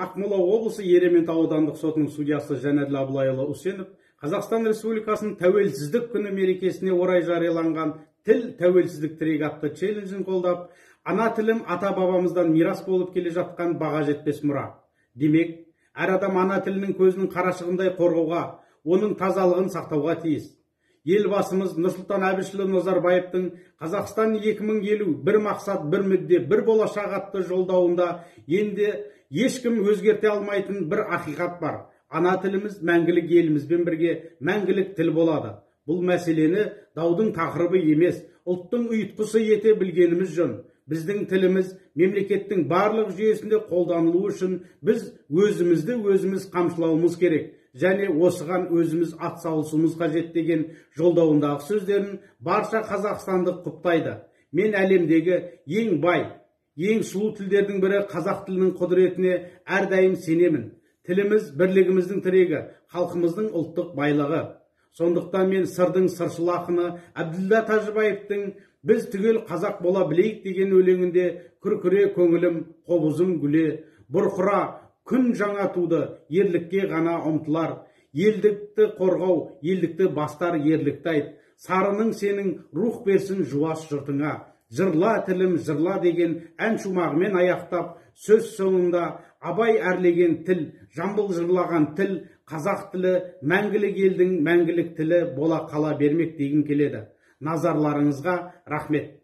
Ақмола облысы Ерейментау аудандық сотының судьясы Жанәділ Абылайұлы Үсенов Қазақстан Республикасының тәуелсіздік күні мерекесіне орай жарияланған тіл тәуелсіздік тірегі атты челленджін қолдап, ана тілім ата-бабамыздан мирас болып келе жатқан баға жетпес мұра. Демек, әр адам ана тілінің көзінің қарашығындай қорғауға, оның тазалығын сақтауға тиіс. Елбасымыз Нұрсұлтан Әбішұлы Назарбаевтың Қазақстан 2050 бір мақсат, бір мүдде, бір болашақ атты жолдауында енді ешкім өзгерте алмайтын бір ақиқат бар. Ана тіліміз мәңгілік елімізбен бірге мәңгілік тіл болады. Бұл мәселені даудың тақырыбы емес, ұлттың ұйытқысы ете білгеніміз жөн. Біздің тіліміз мемлекеттің барлық жүйесінде қолданылу үшін біз өзіміз қамшылауымыз керек. Және осыған өзіміз атсалысуымыз қажет деген жолдауындағы сөздерін барша қазақстандық құптайды. Мен әлемдегі ең бай, ең сұлу тілдердің бірі қазақ тілінің құдіретіне әрдайым сенемін. Тіліміз бірлігіміздің тірегі, халқымыздың ұлттық байлығы. Сондықтан мен сырдың сыршыл ақыны Әбділда Тәжібаевтың «Біз түгел қазақ бола білейік» деген өлеңінде күркіре көңілім, қобызым гүле, бұрқыра күн жаңа туды, ерлікке ғана ұмтылар. Елдікті қорғау, елдікті бастар ерлікті айт. Сарының сенің рух берсін жуас жұртыңа. Жырла тілім, жырла деген ән шумағымен аяқтап, сөз соңында абай әрлеген тіл, жамбыл жырлаған тіл, қазақ тілі мәңгілік елдің мәңгілік тілі бола қала бермек деген келеді. Назарларыңызға рахмет.